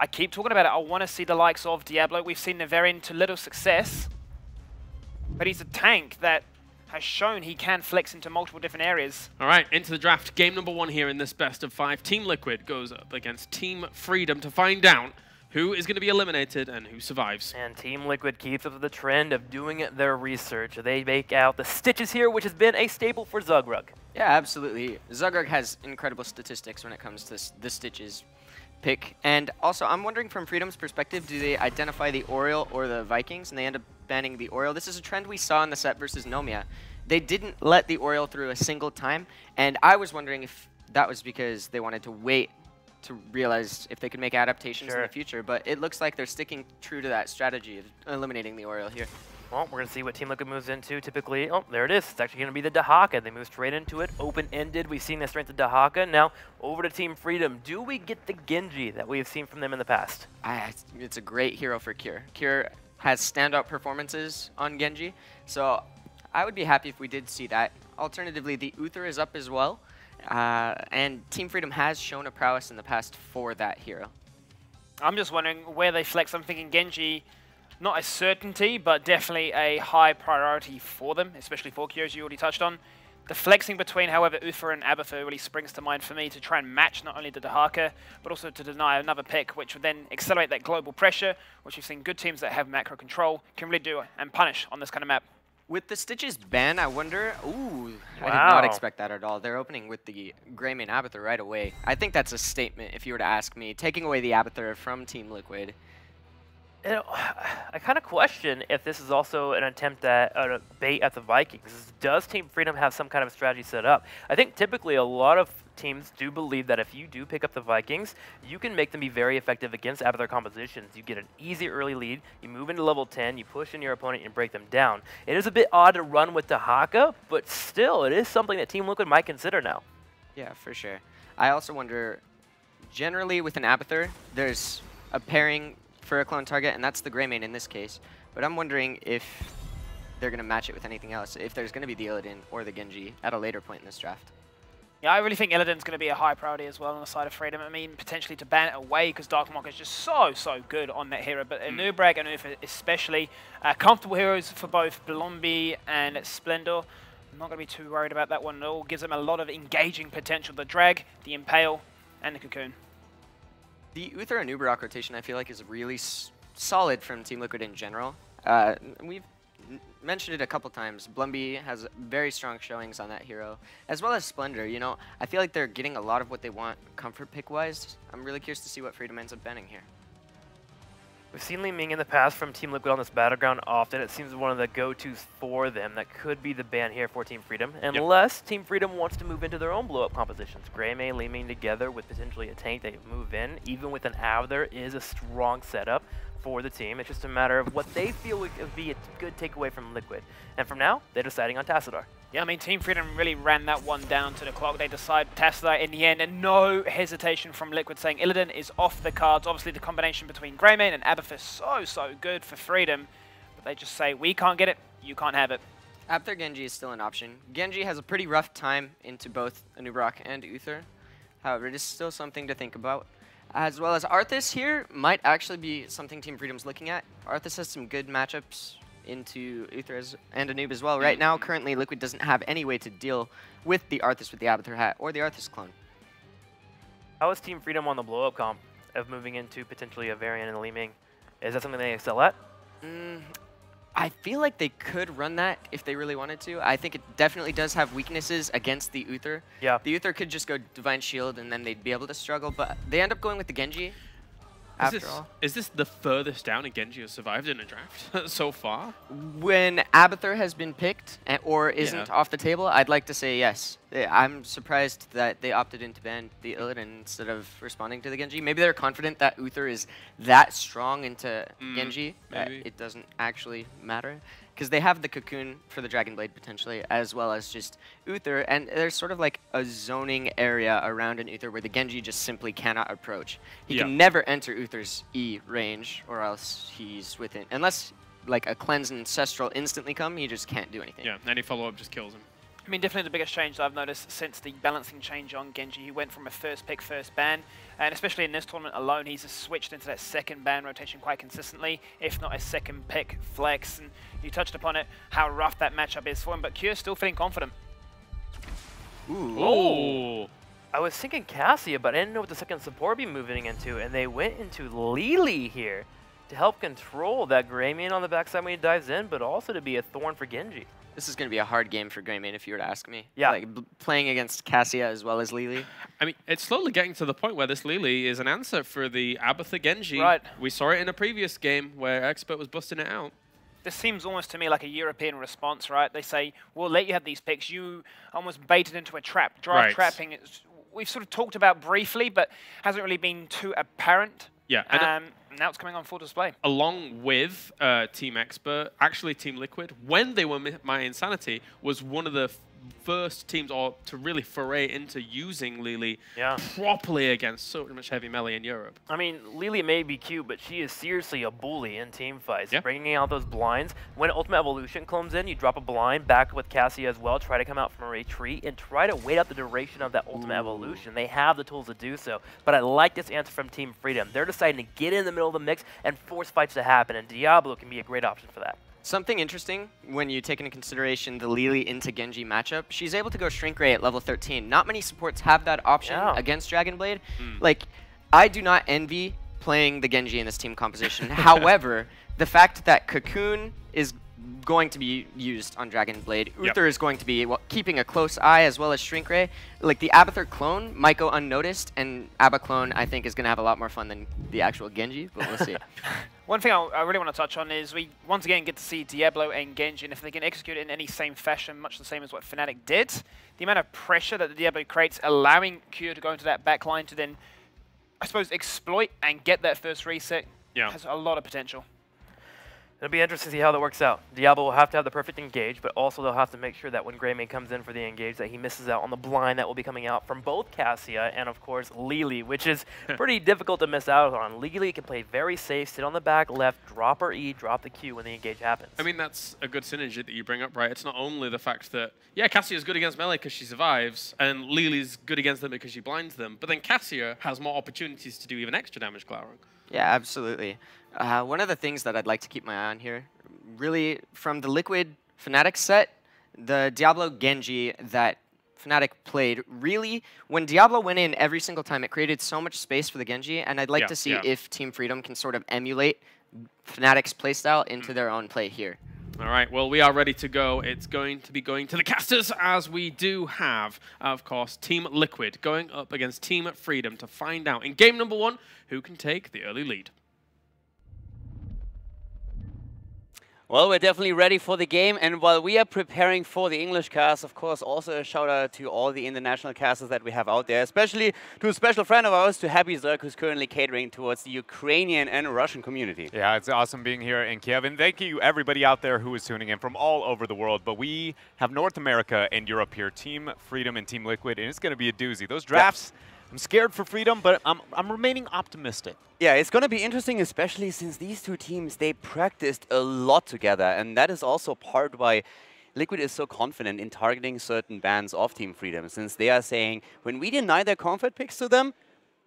I keep talking about it. I want to see the likes of Diablo. We've seen Neverian to little success, but he's a tank that has shown he can flex into multiple different areas. All right, into the draft. Game number 1 here in this best of 5. Team Liquid goes up against Team Freedom to find out who is going to be eliminated and who survives. And Team Liquid keeps up with the trend of doing their research. They make out the stitches here, which has been a staple for Zugrug. Yeah, absolutely. Zugrug has incredible statistics when it comes to the stitches pick. And also, I'm wondering from Freedom's perspective, do they identify the Oriole or the Vikings? And they end up banning the Oriole. This is a trend we saw in the set versus Nomia. They didn't let the Oriole through a single time. And I was wondering if that was because they wanted to wait to realize if they could make adaptations in the future. But it looks like they're sticking true to that strategy of eliminating the Oriole here. Well, we're going to see what Team Liquid moves into. Typically, oh, there it is. It's actually going to be the Dahaka. They move straight into it, open-ended. We've seen the strength of Dahaka. Now, over to Team Freedom. Do we get the Genji that we've seen from them in the past? It's a great hero for Cure. Cure has standout performances on Genji, so I would be happy if we did see that. Alternatively, the Uther is up as well, and Team Freedom has shown a prowess in the past for that hero. I'm just wondering where they flex. I'm thinking Genji, not a certainty, but definitely a high priority for them, especially for Cure, as you already touched on. The flexing between, however, Uther and Abathur really springs to mind for me to try and match not only the Dahaka, but also to deny another pick, which would then accelerate that global pressure, which we've seen good teams that have macro control can really do and punish on this kind of map. With the Stitches ban, I wonder... Ooh, wow. I did not expect that at all. They're opening with the Greymane Abathur right away. I think that's a statement if you were to ask me. Taking away the Abathur from Team Liquid. You know, I kind of question if this is also an attempt at a bait at the Vikings. Does Team Freedom have some kind of strategy set up? I think typically a lot of teams do believe that if you do pick up the Vikings, you can make them be very effective against Abathur compositions. You get an easy early lead, you move into level 10, you push in your opponent and break them down. It is a bit odd to run with Dahaka, but still, it is something that Team Liquid might consider now. Yeah, for sure. I also wonder, generally with an Abathur, there's a pairing for a clone target, and that's the Greymane in this case. But I'm wondering if they're going to match it with anything else, if there's going to be the Illidan or the Genji at a later point in this draft. Yeah, I really think Illidan's going to be a high priority as well on the side of Freedom. I mean, potentially to ban it away because Darkmock is just so good on that hero. But Anubrag and Ufa especially, comfortable heroes for both Blombi and Splendor. I'm not going to be too worried about that one at all. Gives them a lot of engaging potential. The Drag, the Impale, and the Cocoon. The Uther and Uberak rotation, I feel like, is really solid from Team Liquid in general. We've mentioned it a couple times. Blumby has very strong showings on that hero, as well as Splendor. You know, I feel like they're getting a lot of what they want comfort pick-wise. I'm really curious to see what Freedom ends up banning here. We've seen Li Ming in the past from Team Liquid on this battleground often. It seems one of the go-tos for them. That could be the ban here for Team Freedom, unless Team Freedom wants to move into their own blow-up compositions. Greymane, Li Ming together with potentially a tank they move in, even with an Abathur, is a strong setup for the team. It's just a matter of what they feel would be a good takeaway from Liquid. And from now, they're deciding on Tassadar. Yeah, I mean, Team Freedom really ran that one down to the clock. They decide Tassadar in the end, and no hesitation from Liquid saying Illidan is off the cards. Obviously, the combination between Greymane and Abathur so good for Freedom. But they just say, we can't get it, you can't have it. Abathur Genji is still an option. Genji has a pretty rough time into both Anubarak and Uther. However, it is still something to think about. As well as Arthas here might actually be something Team Freedom's looking at. Arthas has some good matchups into Uther and Anub as well. Right now, currently, Liquid doesn't have any way to deal with the Arthas with the Abathur hat or the Arthas clone. How is Team Freedom on the blow-up comp of moving into potentially a variant in Li Ming? Is that something they excel at? I feel like they could run that if they really wanted to. I think it definitely does have weaknesses against the Uther. Yeah. The Uther could just go Divine Shield and then they'd be able to struggle, but they end up going with the Genji. Is this the furthest down a Genji has survived in a draft so far? When Abathur has been picked or isn't off the table, I'd like to say yes. I'm surprised that they opted in to ban the Illidan instead of responding to the Genji. Maybe they're confident that Uther is that strong into Genji that it doesn't actually matter. Because they have the Cocoon for the Dragon Blade potentially, as well as just Uther, and there's sort of like a zoning area around an Uther where the Genji just simply cannot approach. He can never enter Uther's E range, or else he's within, unless like a Cleanse and Ancestral instantly come, he just can't do anything. Yeah, any follow-up just kills him. I mean, definitely the biggest change that I've noticed since the balancing change on Genji. He went from a first pick, first ban, and especially in this tournament alone, he's switched into that second ban rotation quite consistently, if not a second pick flex. And you touched upon it, how rough that matchup is for him, but Kyo's still feeling confident. Ooh. Oh. I was thinking Cassia, but I didn't know what the second support would be moving into, and they went into Lily here to help control that Greymane on the backside when he dives in, but also to be a thorn for Genji. This is going to be a hard game for Greymane if you were to ask me. Yeah. Like, playing against Cassia as well as Lily. I mean, it's slowly getting to the point where this Lily is an answer for the Abathur Genji. Right. We saw it in a previous game where Expert was busting it out. This seems almost to me like a European response, right? They say, we'll let you have these picks. You almost baited into a trap. Draft trapping, we've sort of talked about briefly, but hasn't really been too apparent. Yeah. And now it's coming on full display. along with Team Expert, actually Team Liquid, when they were My Insanity, was one of the first teams to really foray into using Lily properly against so much heavy melee in Europe. I mean, Lily may be cute, but she is seriously a bully in team fights. Yeah. Bringing out those blinds. When Ultimate Evolution comes in, you drop a blind back with Cassia as well, try to come out from a retreat, and try to wait out the duration of that Ultimate Evolution. They have the tools to do so, but I like this answer from Team Freedom. They're deciding to get in the middle of the mix and force fights to happen, and Diablo can be a great option for that. Something interesting when you take into consideration the Lily into Genji matchup, she's able to go Shrink Ray at level 13. Not many supports have that option against Dragon Blade. Like, I do not envy playing the Genji in this team composition. However, the fact that Cocoon is going to be used on Dragon Blade, Uther is going to be keeping a close eye as well as Shrink Ray. Like, the Abathur clone might go unnoticed, and Abba clone, I think, is going to have a lot more fun than the actual Genji, but we'll see. One thing I really want to touch on is we once again get to see Diablo and Genji, and if they can execute it in any same fashion, much the same as what Fnatic did, the amount of pressure that the Diablo creates, allowing Q to go into that backline to then, I suppose, exploit and get that first reset, has a lot of potential. It'll be interesting to see how that works out. Diablo will have to have the perfect engage, but also they'll have to make sure that when Greymane comes in for the engage that he misses out on the blind that will be coming out from both Cassia and, of course, Lily, which is pretty difficult to miss out on. Lily can play very safe, sit on the back left, drop her E, drop the Q when the engage happens. I mean, that's a good synergy that you bring up, right? It's not only the fact that, yeah, Cassia's good against melee because she survives, and Lily's good against them because she blinds them, but then Cassia has more opportunities to do even extra damage, Glaurung. Yeah, absolutely. One of the things that I'd like to keep my eye on here, really from the Liquid Fnatic set, the Diablo Genji that Fnatic played, really, when Diablo went in every single time, it created so much space for the Genji, and I'd like to see if Team Freedom can sort of emulate Fnatic's playstyle into their own play here. All right, well, we are ready to go. It's going to be going to the casters, as we do have, of course, Team Liquid going up against Team Freedom to find out in game number 1 who can take the early lead. Well, we're definitely ready for the game, and while we are preparing for the English cast, of course, also a shout out to all the international casters that we have out there, especially to a special friend of ours, to Happy Zerk, who's currently catering towards the Ukrainian and Russian community. Yeah, it's awesome being here in Kiev, and thank you everybody out there who is tuning in from all over the world, but we have North America and Europe here, Team Freedom and Team Liquid, and it's going to be a doozy. Those drafts, I'm scared for Freedom, but I'm remaining optimistic. Yeah, it's going to be interesting, especially since these two teams, they practiced a lot together. And that is also part why Liquid is so confident in targeting certain bans of Team Freedom, since they are saying, when we deny their comfort picks to them,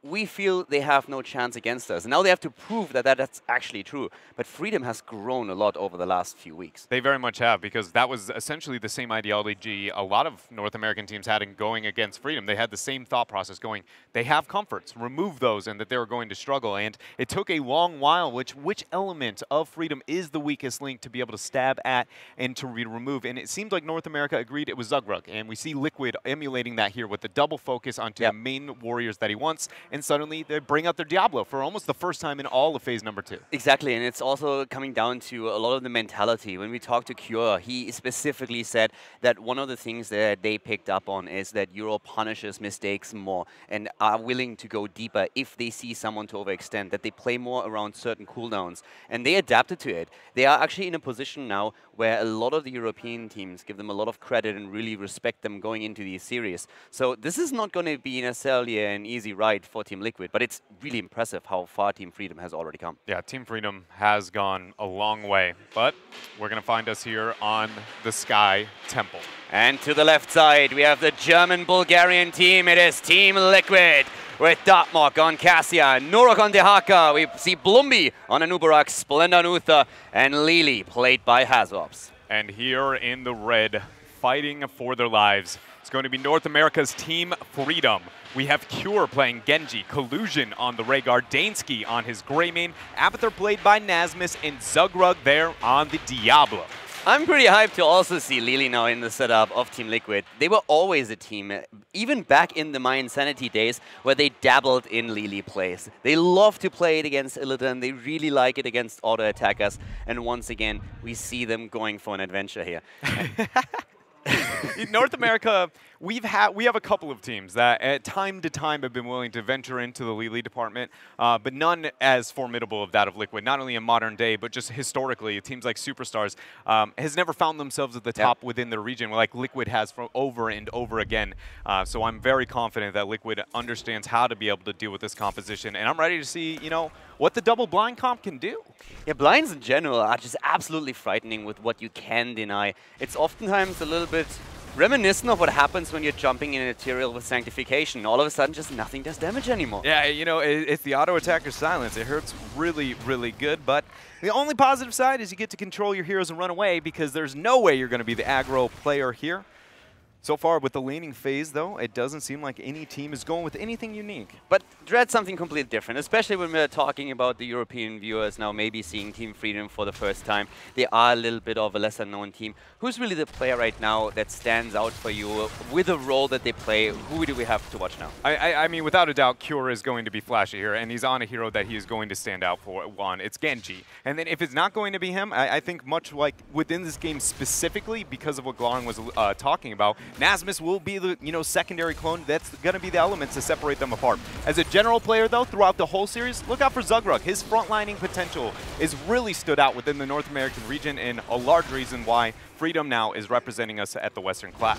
we feel they have no chance against us. And now they have to prove that that's actually true. But Freedom has grown a lot over the last few weeks. They very much have, because that was essentially the same ideology a lot of North American teams had in going against Freedom. They had the same thought process going, they have comforts, remove those, and that they were going to struggle. And it took a long while, which element of Freedom is the weakest link to be able to stab at and to remove. And it seemed like North America agreed it was Zugrug. And we see Liquid emulating that here with the double focus onto the main warriors that he wants. And suddenly they bring out their Diablo for almost the first time in all of phase number 2. Exactly, and it's also coming down to a lot of the mentality. When we talked to Cure, he specifically said that one of the things that they picked up on is that Euro punishes mistakes more and are willing to go deeper if they see someone to overextend, that they play more around certain cooldowns. And they adapted to it. They are actually in a position now where a lot of the European teams give them a lot of credit and really respect them going into these series. So this is not going to be necessarily an easy ride for for Team Liquid, but it's really impressive how far Team Freedom has already come. Yeah, Team Freedom has gone a long way, but we're going to find us here on the Sky Temple. And to the left side, we have the German-Bulgarian team. It is Team Liquid with Dartmok on Cassia, Nurok on Dehaka. We see Blumby on Anubarak, Splendor on Uther, and Lili played by Hazops. And here in the red, fighting for their lives, it's going to be North America's Team Freedom. We have Cure playing Genji, Collusion on the Rhaegar, Dansky on his Greymane, Abathur played by Nasmus, and Zugrug there on the Diablo. I'm pretty hyped to also see Lili now in the setup of Team Liquid. They were always a team, even back in the My Insanity days, where they dabbled in Lili plays. They love to play it against Illidan. They really like it against auto attackers. And once again, we see them going for an adventure here. In North America, we have a couple of teams that at time to time have been willing to venture into the Lili department, but none as formidable of that of Liquid, not only in modern day, but just historically. Teams like Superstars has never found themselves at the top within their region, like Liquid has for over and over again. So I'm very confident that Liquid understands how to be able to deal with this composition, and I'm ready to see, you know, what the double blind comp can do. Yeah, blinds in general are just absolutely frightening with what you can deny. It's oftentimes a little bit reminiscent of what happens when you're jumping in an Ethereal with Sanctification. All of a sudden, just nothing does damage anymore. Yeah, you know, it's the auto attacker silence. It hurts really, really good, but the only positive side is you get to control your heroes and run away because there's no way you're going to be the aggro player here. So far, with the laning phase, though, it doesn't seem like any team is going with anything unique. But Dread's something completely different, especially when we're talking about the European viewers now maybe seeing Team Freedom for the first time. They are a little bit of a lesser-known team. Who's really the player right now that stands out for you with the role that they play? Who do we have to watch now? I mean, without a doubt, Cure is going to be flashy here, and he's on a hero that he is going to stand out for. One, it's Genji. And then if it's not going to be him, I think much like within this game specifically, because of what Glaring was talking about, Nasmus will be the secondary clone. That's going to be the elements to separate them apart. As a general player, though, throughout the whole series, look out for Zugrug. His frontlining potential is really stood out within the North American region, and a large reason why Freedom now is representing us at the Western Clash.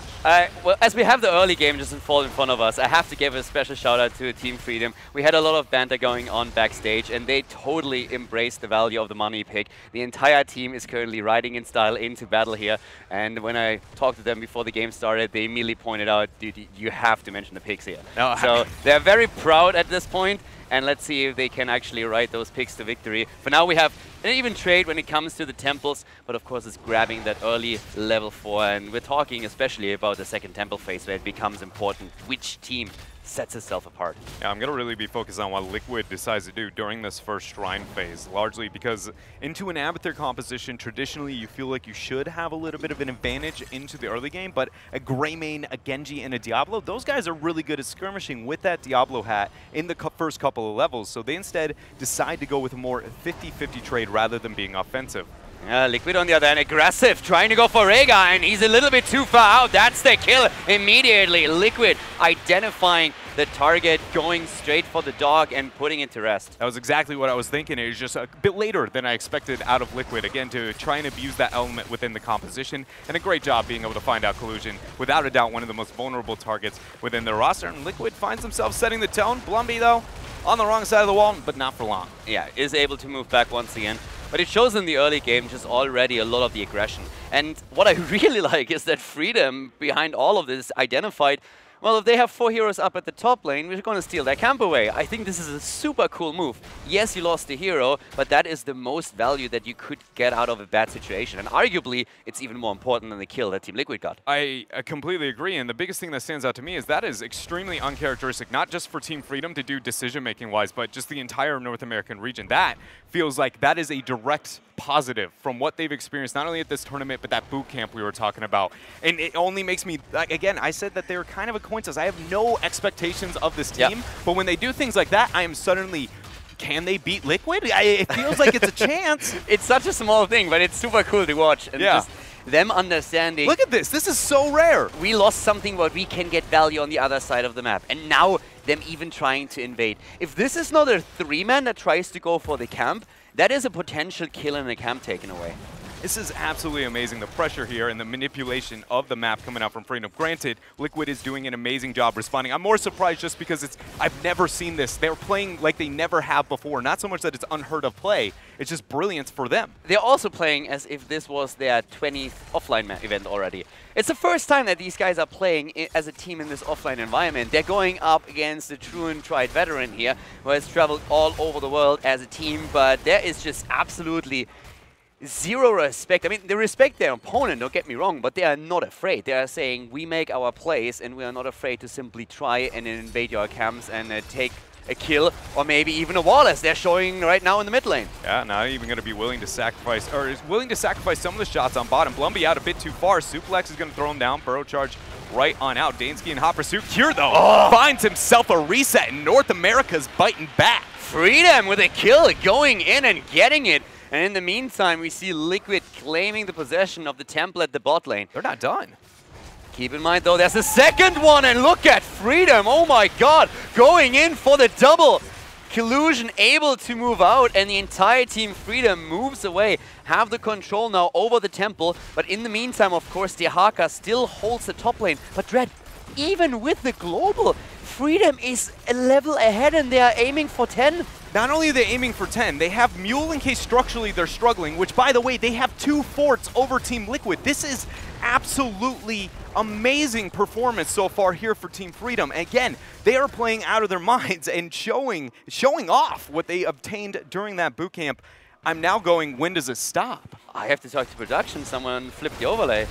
Well, as we have the early game just unfold in front of us, I have to give a special shout out to Team Freedom. We had a lot of banter going on backstage, and they totally embraced the value of the money pick. The entire team is currently riding in style into battle here, and when I talked to them before the game started, they immediately pointed out, dude, you have to mention the picks here. No, so they're very proud at this point, and let's see if they can actually ride those picks to victory. For now, we have an even trade when it comes to the temples, but of course it's grabbing that early level 4, and we're talking especially about the second temple phase where it becomes important which team sets itself apart. Yeah, I'm going to really be focused on what Liquid decides to do during this first Shrine phase, largely because into an Abathur composition, traditionally you feel like you should have a little bit of an advantage into the early game, but a Greymane, a Genji, and a Diablo, those guys are really good at skirmishing with that Diablo hat in the first couple of levels, so they instead decide to go with a more 50-50 trade rather than being offensive. Liquid on the other hand, aggressive, trying to go for Rhaegar, and he's a little bit too far out. That's the kill immediately. Liquid identifying the target, going straight for the dog and putting it to rest. That was exactly what I was thinking. It was just a bit later than I expected out of Liquid. Again, to try and abuse that element within the composition, and a great job being able to find out Collusion. Without a doubt, one of the most vulnerable targets within their roster, and Liquid finds themselves setting the tone. Blumby, though, on the wrong side of the wall, but not for long. Yeah, is able to move back once again. But it shows in the early game just already a lot of the aggression. And what I really like is that Freedom, behind all of this, identified, well, if they have 4 heroes up at the top lane, we're going to steal their camp away. I think this is a super cool move. Yes, you lost the hero, but that is the most value that you could get out of a bad situation. And arguably, it's even more important than the kill that Team Liquid got. I completely agree, and the biggest thing that stands out to me is that is extremely uncharacteristic, not just for Team Freedom to do decision-making wise, but just the entire North American region. That feels like that is a direct positive from what they've experienced, not only at this tournament, but that boot camp we were talking about. And it only makes me, like, again, I said that they were kind of a coin toss. I have no expectations of this team, but when they do things like that, I am suddenly, can they beat Liquid? It feels like it's a chance. It's such a small thing, but it's super cool to watch. And just them understanding. Look at this. This is so rare. We lost something, but we can get value on the other side of the map. And now them even trying to invade. If this is not a 3-man that tries to go for the camp, that is a potential kill and a camp taken away. This is absolutely amazing. The pressure here and the manipulation of the map coming out from Freedom. Granted, Liquid is doing an amazing job responding. I'm more surprised just because I've never seen this. They're playing like they never have before. Not so much that it's unheard of play, it's just brilliance for them. They're also playing as if this was their 20th offline event already. It's the first time that these guys are playing as a team in this offline environment. They're going up against a true and tried veteran here who has traveled all over the world as a team, but there is just absolutely zero respect. I mean, they respect their opponent, don't get me wrong, but they are not afraid. They are saying, we make our plays and we are not afraid to simply try and invade your camps and take a kill or maybe even a wall, as they're showing right now in the mid lane. Yeah, not even going to be willing to sacrifice, or is willing to sacrifice some of the shots on bottom. Blumby out a bit too far. Suplex is going to throw him down. Burrow charge right on out. Dansky in hot pursuit. Cure, though, finds himself a reset, and North America's biting back. Freedom with a kill, going in and getting it. And in the meantime, we see Liquid claiming the possession of the temple at the bot lane. They're not done. Keep in mind, though, there's a second one, and look at Freedom. Oh my god, going in for the double. Collusion able to move out, and the entire team Freedom moves away, have the control now over the temple. But in the meantime, of course, Dehaka still holds the top lane. But Dread, even with the global, Freedom is a level ahead, and they are aiming for 10. Not only are they aiming for 10, they have Mule in case structurally they're struggling, which, by the way, they have 2 forts over Team Liquid. This is absolutely amazing performance so far here for Team Freedom. Again, they are playing out of their minds and showing off what they obtained during that boot camp. I'm now going, when does it stop? I have to talk to production. Someone flipped the overlay.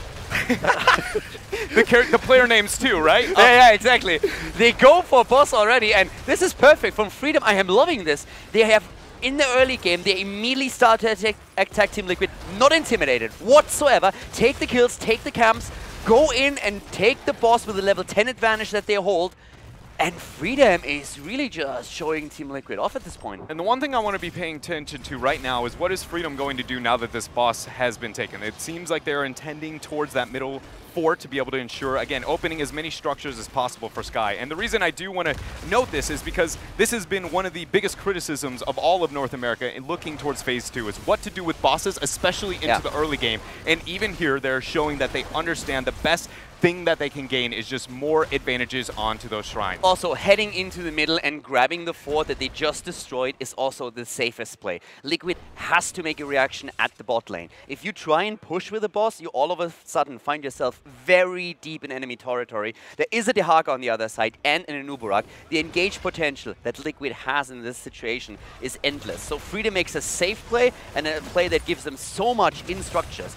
The player names too, right? Yeah, exactly. They go for boss already, and this is perfect from Freedom. I am loving this. They have, in the early game, they immediately start to attack Team Liquid, not intimidated whatsoever. Take the kills, take the camps, go in and take the boss with the level 10 advantage that they hold. And Freedom is really just showing Team Liquid off at this point. And the one thing I want to be paying attention to right now is what is Freedom going to do now that this boss has been taken? It seems like they're intending towards that middle fort to be able to ensure, again, opening as many structures as possible for Sky. And the reason I do want to note this is because this has been one of the biggest criticisms of all of North America in looking towards Phase 2 is what to do with bosses, especially into the early game. And even here, they're showing that they understand the best thing that they can gain is just more advantages onto those shrines. Also, heading into the middle and grabbing the fort that they just destroyed is also the safest play. Liquid has to make a reaction at the bot lane. If you try and push with the boss, you all of a sudden find yourself very deep in enemy territory. There is a Dehaka on the other side and an Anubarak. The engage potential that Liquid has in this situation is endless. So Freedom makes a safe play and a play that gives them so much in structures.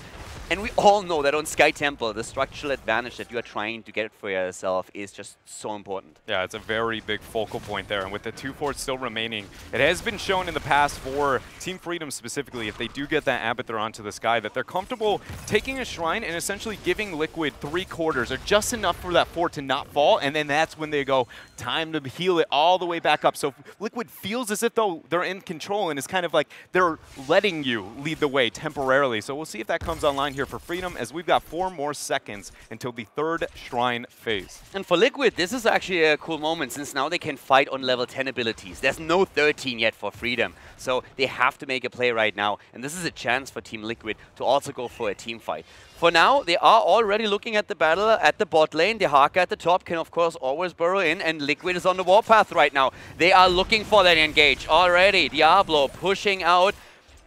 And we all know that on Sky Temple, the structural advantage that you are trying to get for yourself is just so important. Yeah, it's a very big focal point there. And with the 2 forts still remaining, it has been shown in the past for Team Freedom specifically, if they do get that Abathur onto the Sky, that they're comfortable taking a shrine and essentially giving Liquid 3/4 or just enough for that fort to not fall. And then that's when they go, time to heal it all the way back up. So Liquid feels as if though they're in control, and it's kind of like they're letting you lead the way temporarily. So we'll see if that comes online here for Freedom, as we've got 4 more seconds until the 3rd shrine phase. And for Liquid, this is actually a cool moment, since now they can fight on level 10 abilities. There's no 13 yet for Freedom, so they have to make a play right now. And this is a chance for Team Liquid to also go for a team fight. For now, they are already looking at the battle at the bot lane. Dehaka at the top can, of course, always burrow in, and Liquid is on the warpath right now. They are looking for that engage already. Diablo pushing out.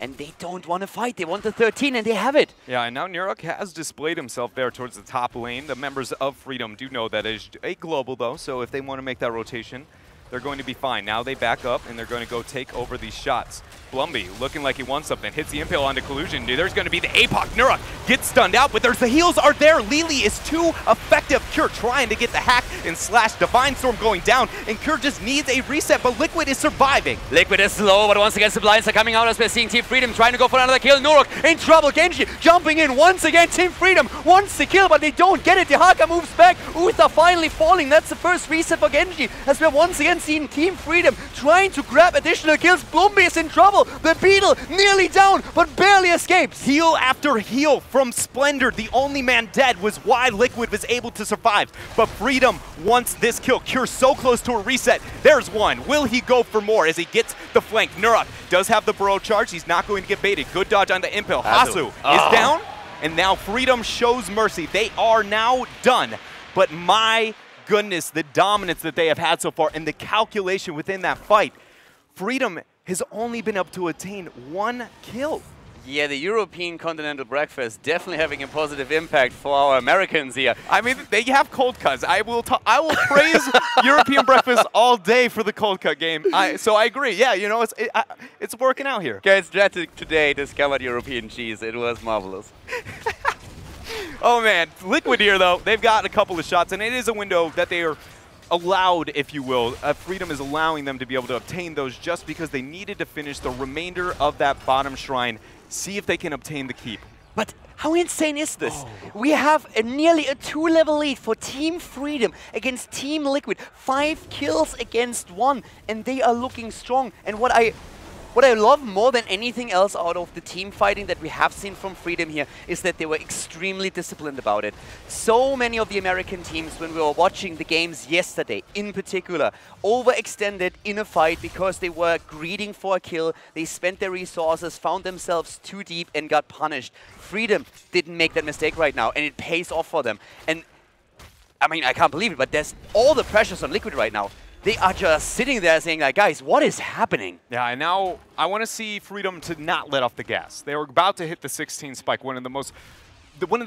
And they don't want to fight. They want the 13, and they have it. Yeah, and now Nuruk has displayed himself there towards the top lane. The members of Freedom do know that it is a global, though, so if they want to make that rotation, they're going to be fine. Now they back up, and they're going to go take over these shots. Blumby looking like he wants something. Hits the impale onto Collusion. There's going to be the APOC. Nuruk gets stunned out, but the heals are there. Lily is too effective. Cure trying to get the hack and slash. Divine Storm going down, and Cure just needs a reset, but Liquid is surviving. Liquid is slow, but once again, the blinds are coming out as we're seeing Team Freedom trying to go for another kill. Nuruk in trouble. Genji jumping in once again. Team Freedom wants the kill, but they don't get it. Dehaka moves back. Uther finally falling. That's the first reset for Genji, as we're once again haven't seen Team Freedom trying to grab additional kills. Blumby is in trouble. The Beetle nearly down, but barely escapes. Heal after heal from Splendor. The only man dead was why Liquid was able to survive. But Freedom wants this kill. Cure so close to a reset. There's one. Will he go for more as he gets the flank? Nurok does have the burrow charge. He's not going to get baited. Good dodge on the impale. Hasu is down, and now Freedom shows mercy. They are now done. But my goodness, the dominance that they have had so far and the calculation within that fight. Freedom has only been able to attain 1 kill. Yeah, the European continental breakfast definitely having a positive impact for our Americans here. I mean, they have cold cuts. I will praise European breakfast all day for the cold cut game. So I agree. Yeah, you know, it's working out here. Guys, Strategic today discovered European cheese. It was marvelous. Oh man, Liquid here though, they've got a couple of shots, and it is a window that they are allowed, if you will. Freedom is allowing them to be able to obtain those just because they needed to finish the remainder of that bottom shrine, see if they can obtain the keep. But how insane is this? We have nearly a 2-level lead for Team Freedom against Team Liquid. 5 kills against 1, and they are looking strong. And what I love more than anything else out of the team fighting that we have seen from Freedom here is that they were extremely disciplined about it. So many of the American teams, when we were watching the games yesterday in particular, overextended in a fight because they were greeding for a kill, they spent their resources, found themselves too deep and got punished. Freedom didn't make that mistake right now, and it pays off for them. And I mean, I can't believe it, but there's all the pressures on Liquid right now. They are just sitting there saying, like, guys, what is happening? Yeah, and now I want to see Freedom to not let off the gas. They were about to hit the 16 spike, one of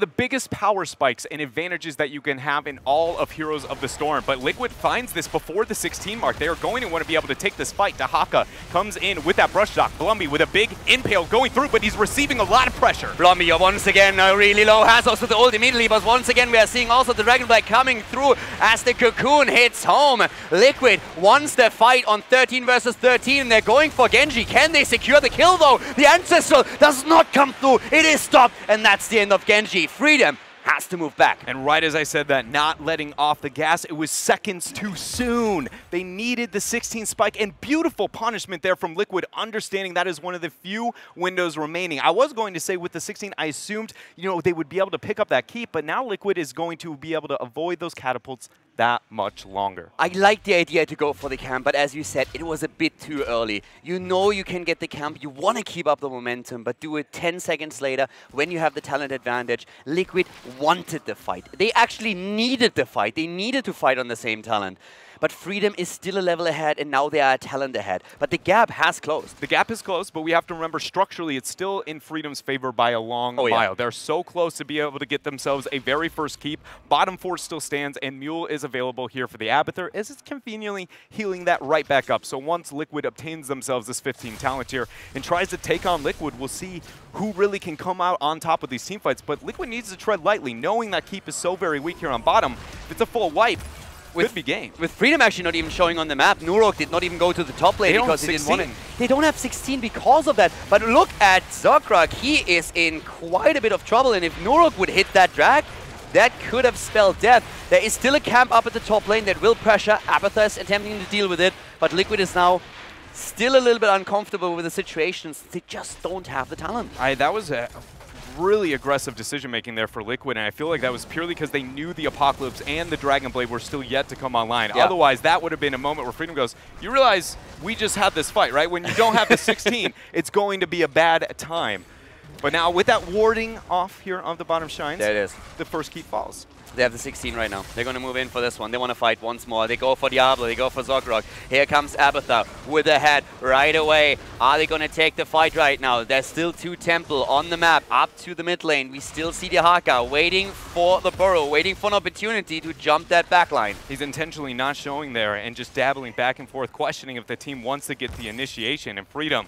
the biggest power spikes and advantages that you can have in all of Heroes of the Storm. But Liquid finds this before the 16 mark. They are going to want to be able to take this fight. Dahaka comes in with that brush shot. Blumby with a big impale going through, but he's receiving a lot of pressure. Blumby, you're once again really low. Has also the ult immediately, but once again we are seeing also the Dragonblight coming through as the Cocoon hits home. Liquid wants the fight on 13 versus 13, and they're going for Genji. Can they secure the kill though? The Ancestral does not come through. It is stopped, and that's the end of Genji. Freedom has to move back. And right as I said that, not letting off the gas, it was seconds too soon. They needed the 16 spike, and beautiful punishment there from Liquid, understanding that is one of the few windows remaining. I was going to say with the 16, I assumed, you know, they would be able to pick up that keep, but now Liquid is going to be able to avoid those catapults that much longer. I like the idea to go for the camp, but as you said, it was a bit too early. You know you can get the camp, you want to keep up the momentum, but do it 10 seconds later when you have the talent advantage. Liquid wanted the fight. They actually needed the fight. They needed to fight on the same talent. But Freedom is still a level ahead, and now they are a talent ahead. But the gap has closed. The gap is closed, but we have to remember structurally it's still in Freedom's favor by a long mile. Yeah. They're so close to be able to get themselves a very first keep. Bottom 4 still stands, and Mule is available here for the Abathur, as it's conveniently healing that right back up. So once Liquid obtains themselves this 15 talent tier and tries to take on Liquid, we'll see who really can come out on top of these teamfights. But Liquid needs to tread lightly, knowing that keep is so very weak here on bottom. If it's a full wipe, could be game. With Freedom actually not even showing on the map, Nurok did not even go to the top lane because he didn't want it. They don't have 16 because of that. But look at Zokrak. He is in quite a bit of trouble, and if Nurok would hit that drag, that could have spelled death. There is still a camp up at the top lane that will pressure. Abathur is attempting to deal with it, but Liquid is now still a little bit uncomfortable with the situations. They just don't have the talent. That was a really aggressive decision-making there for Liquid, and I feel like that was purely because they knew the Apocalypse and the Dragon Blade were still yet to come online. Yeah. Otherwise, that would have been a moment where Freedom goes, you realize we just had this fight, right? When you don't have the 16, it's going to be a bad time. But now with that warding off here on the bottom shines, there it is. The first keep falls. They have the 16 right now. They're going to move in for this one. They want to fight once more. They go for Diablo. They go for Zokrak. Here comes Abathur with the head right away. Are they going to take the fight right now? There's still 2 Temple on the map up to the mid lane. We still see Dahaka waiting for the burrow, waiting for an opportunity to jump that back line. He's intentionally not showing there and just dabbling back and forth, questioning if the team wants to get the initiation, and Freedom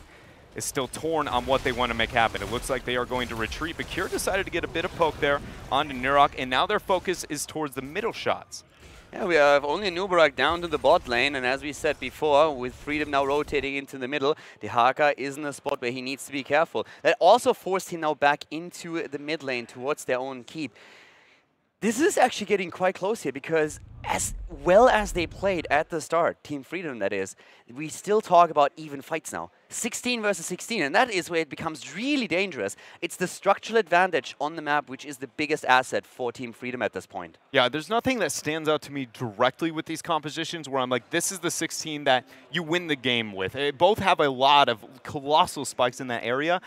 is still torn on what they want to make happen. It looks like they are going to retreat, but Cure decided to get a bit of poke there onto Nurok, and now their focus is towards the middle shots. Yeah, we have only Nubarak down to the bot lane, and as we said before, with Freedom now rotating into the middle, Dahaka is in a spot where he needs to be careful. That also forced him now back into the mid lane towards their own keep. This is actually getting quite close here, because as well as they played at the start, Team Freedom that is, we still talk about even fights now. 16 versus 16, and that is where it becomes really dangerous. It's the structural advantage on the map which is the biggest asset for Team Freedom at this point. Yeah, there's nothing that stands out to me directly with these compositions where I'm like, this is the 16 that you win the game with. They both have a lot of colossal spikes in that area,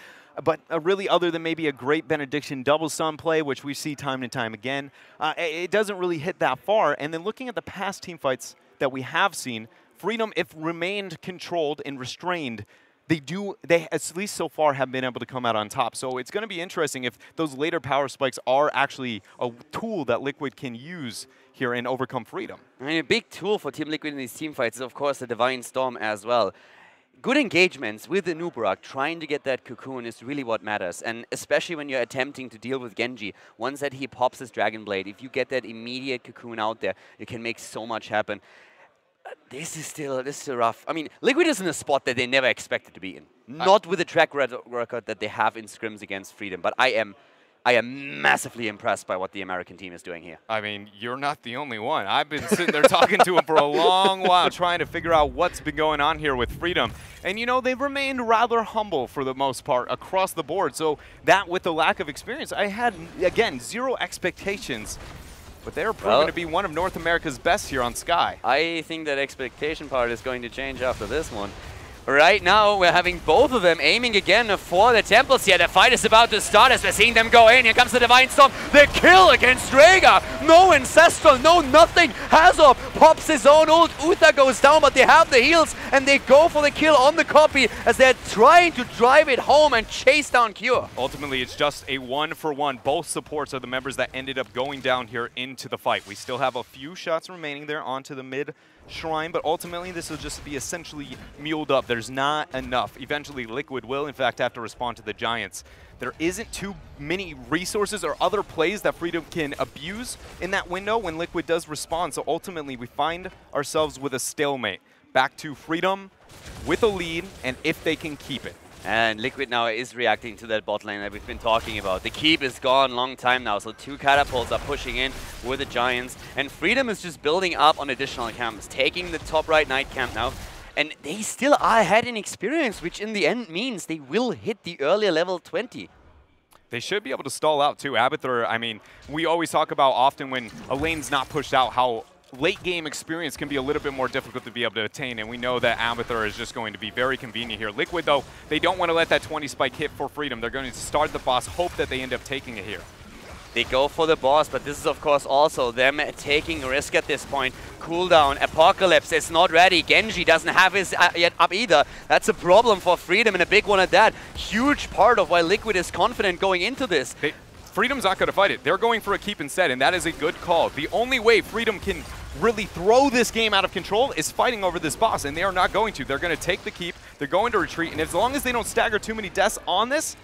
but really other than maybe a great Benediction double stun play, which we see time and time again, it doesn't really hit that far. And then looking at the past team fights that we have seen, Freedom, if remained controlled and restrained, they at least so far have been able to come out on top. So it's going to be interesting if those later power spikes are actually a tool that Liquid can use here and overcome Freedom. I mean, a big tool for Team Liquid in these team fights is, of course, the Divine Storm as well. Good engagements with the Nubarak, trying to get that cocoon is really what matters. And especially when you're attempting to deal with Genji, once that he pops his Dragon Blade, if you get that immediate cocoon out there, you can make so much happen. This is still rough. I mean, Liquid is in a spot that they never expected to be in. Not with the track record that they have in scrims against Freedom, but I am massively impressed by what the American team is doing here. I mean, you're not the only one. I've been sitting there talking to him for a long while, trying to figure out what's been going on here with Freedom. And, you know, they've remained rather humble for the most part across the board. So that, with the lack of experience, I had, again, zero expectations. But they're proving to be one of North America's best here on Sky. I think that expectation part is going to change after this one. Right now, we're having both of them aiming again for the temples here. The fight is about to start as we're seeing them go in. Here comes the Divine Storm. The kill against Rhaegar. No Ancestral, no nothing. Hazard pops his own ult. Uther goes down, but they have the heals, and they go for the kill on the copy as they're trying to drive it home and chase down Cure. Ultimately, it's just a 1-for-1. Both supports are the members that ended up going down here into the fight. We still have a few shots remaining there onto the mid shrine, but ultimately this will just be essentially muled up. There's not enough. Eventually Liquid will in fact have to respond to the Giants. There isn't too many resources or other plays that Freedom can abuse in that window when Liquid does respond, so ultimately we find ourselves with a stalemate. Back to Freedom with a lead, and if they can keep it. And Liquid now is reacting to that bot lane that we've been talking about. The keep is gone long time now, so 2 catapults are pushing in with the Giants. And Freedom is just building up on additional camps, taking the top right night camp now. And they still are ahead in experience, which in the end means they will hit the earlier level 20. They should be able to stall out too. Abathur, I mean, we always talk about often when a lane's not pushed out how late game experience can be a little bit more difficult to be able to attain, and we know that Abathur is just going to be very convenient here. Liquid, though, they don't want to let that 20 spike hit for Freedom. They're going to start the boss, hope that they end up taking it here. They go for the boss, but this is, of course, also them taking risk at this point. Cooldown, Apocalypse is not ready. Genji doesn't have his yet up either. That's a problem for Freedom, and a big one at that. Huge part of why Liquid is confident going into this. Freedom's not going to fight it. They're going for a keep instead, and that is a good call. The only way Freedom can really throw this game out of control is fighting over this boss, and they are not going to. They're going to take the keep, they're going to retreat, and as long as they don't stagger too many deaths on this,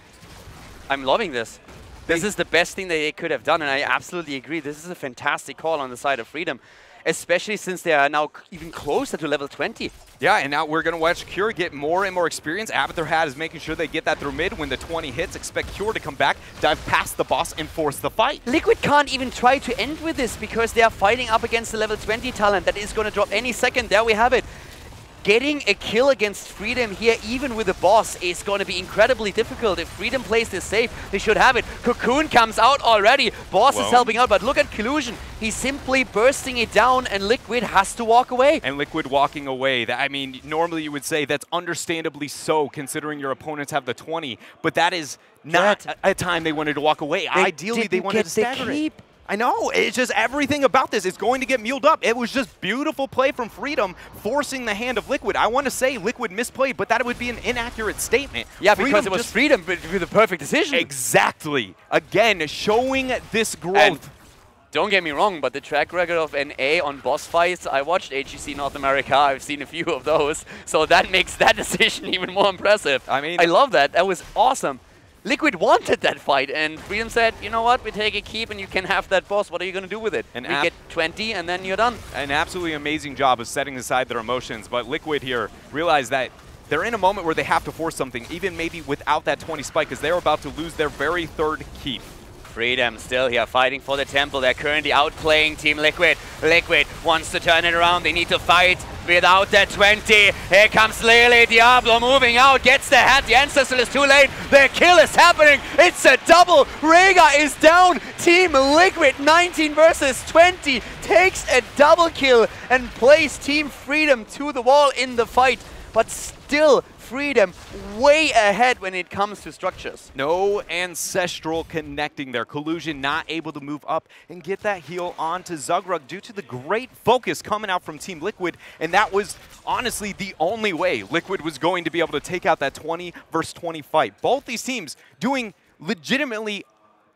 I'm loving this. This is the best thing that they could have done, and I absolutely agree. This is a fantastic call on the side of Freedom, especially since they are now even closer to level 20. Yeah, and now we're going to watch Cure get more and more experience. Abathur Hat is making sure they get that through mid. When the 20 hits, expect Cure to come back, dive past the boss, and force the fight. Liquid can't even try to end with this because they are fighting up against the level 20 talent that is going to drop any second. There we have it. Getting a kill against Freedom here, even with a boss, is going to be incredibly difficult. If Freedom plays this safe, they should have it. Cocoon comes out already. Boss is helping out, but look at Collusion. He's simply bursting it down, and Liquid has to walk away. And Liquid walking away, I mean, normally you would say that's understandably so, considering your opponents have the 20, but that is not a time they wanted to walk away. Ideally, they wanted to stagger it. I know, it's just everything about this is going to get muled up. It was just beautiful play from Freedom, forcing the hand of Liquid. I want to say Liquid misplayed, but that would be an inaccurate statement. Yeah, because it was Freedom with the perfect decision. Exactly. Again, showing this growth. And don't get me wrong, but the track record of NA on boss fights, I watched HGC North America, I've seen a few of those, so that makes that decision even more impressive. I mean, I love that. That was awesome. Liquid wanted that fight, and Freedom said, you know what, we take a keep and you can have that boss. What are you going to do with it? And we get 20 and then you're done. An absolutely amazing job of setting aside their emotions, but Liquid here realized that they're in a moment where they have to force something, even maybe without that 20 spike, because they're about to lose their very third keep. Freedom still here fighting for the temple. They're currently outplaying Team Liquid. Liquid wants to turn it around. They need to fight without that 20. Here comes Lele. Diablo moving out, gets the hat. The Ancestor is too late. The kill is happening. It's a double. Rega is down. Team Liquid 19 versus 20 takes a double kill and plays Team Freedom to the wall in the fight. But still, Freedom way ahead when it comes to structures. No Ancestral connecting there. Collusion not able to move up and get that heal onto Zugrug due to the great focus coming out from Team Liquid. And that was honestly the only way Liquid was going to be able to take out that 20 versus 20 fight. Both these teams doing legitimately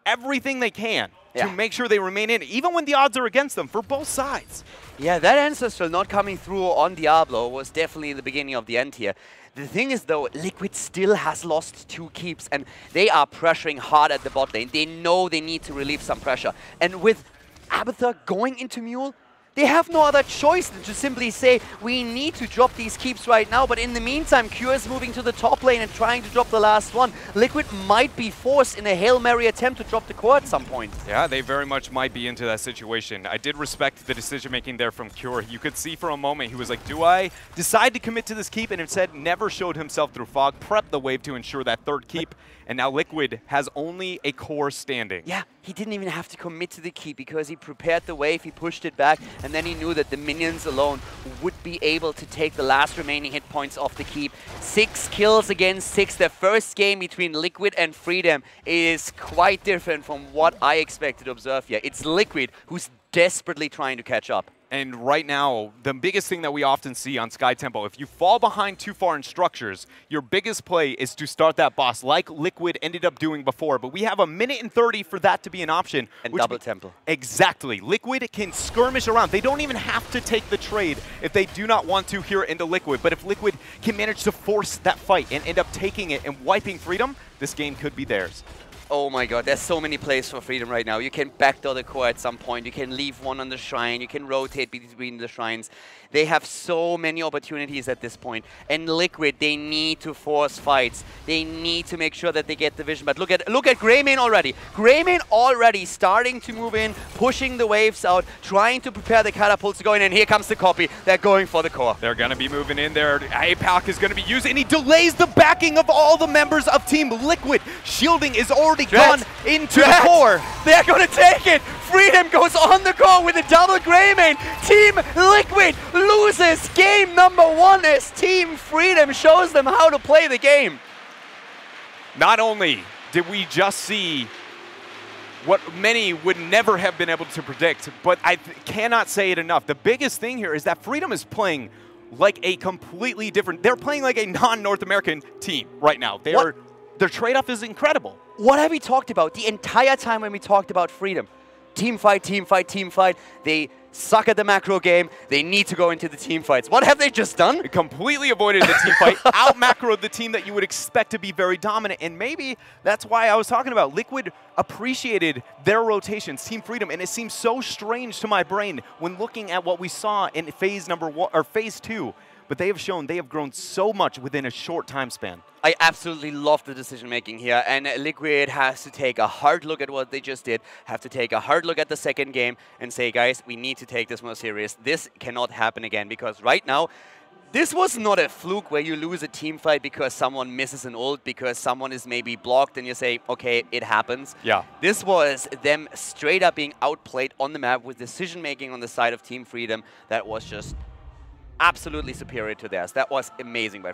everything they can to make sure they remain in, even when the odds are against them for both sides. Yeah, that Ancestral not coming through on Diablo was definitely the beginning of the end here. The thing is, though, Liquid still has lost 2 keeps, and they are pressuring hard at the bot lane. They know they need to relieve some pressure. And with Abathur going into Mule, they have no other choice than to simply say, we need to drop these keeps right now. But in the meantime, Cure is moving to the top lane and trying to drop the last one. Liquid might be forced in a Hail Mary attempt to drop the core at some point. Yeah, they very much might be into that situation. I did respect the decision-making there from Cure. You could see for a moment, he was like, do I decide to commit to this keep? And instead, never showed himself through fog, prepped the wave to ensure that 3rd keep. And now Liquid has only a core standing. Yeah, he didn't even have to commit to the keep because he prepared the wave, he pushed it back, and then he knew that the minions alone would be able to take the last remaining hit points off the keep. 6 kills against 6. The first game between Liquid and Freedom is quite different from what I expected to observe here. It's Liquid who's desperately trying to catch up. And right now, the biggest thing that we often see on Sky Temple, if you fall behind too far in structures, your biggest play is to start that boss, like Liquid ended up doing before. But we have a minute and 30 for that to be an option. And double Temple. Exactly. Liquid can skirmish around. They don't even have to take the trade if they do not want to here into Liquid. But if Liquid can manage to force that fight and end up taking it and wiping Freedom, this game could be theirs. Oh my god, there's so many plays for Freedom right now. You can backdoor the core at some point, you can leave one on the shrine, you can rotate between the shrines. They have so many opportunities at this point. And Liquid, they need to force fights. They need to make sure that they get the vision. But look at Greymane already. Greymane already starting to move in, pushing the waves out, trying to prepare the catapults to go in, and here comes the copy. They're going for the core. They're going to be moving in there. APAC is going to be used, and he delays the backing of all the members of Team Liquid. Shielding is already gone into the core. They're going to take it. Freedom goes on the core with a double Greymane. Team Liquid loses game number 1 as Team Freedom shows them how to play the game. Not only did we just see what many would never have been able to predict, but I cannot say it enough. The biggest thing here is that Freedom is playing like a completely different, they're playing like a non-North American team right now. Their trade-off is incredible. What have we talked about the entire time when we talked about Freedom? Team fight, team fight, team fight. They suck at the macro game. They need to go into the team fights. What have they just done? Completely avoided the team fight, out-macroed the team that you would expect to be very dominant. And maybe that's why I was talking about Liquid appreciated their rotations, Team Freedom, and it seems so strange to my brain when looking at what we saw in phase number 1 or phase 2. But they have shown they have grown so much within a short time span. I absolutely love the decision-making here, and Liquid has to take a hard look at what they just did, have to take a hard look at the second game and say, guys, we need to take this more serious. This cannot happen again, because right now, this was not a fluke where you lose a team fight because someone misses an ult, because someone is maybe blocked and you say, okay, it happens. Yeah. This was them straight up being outplayed on the map with decision-making on the side of Team Freedom that was just absolutely superior to theirs. That was amazing by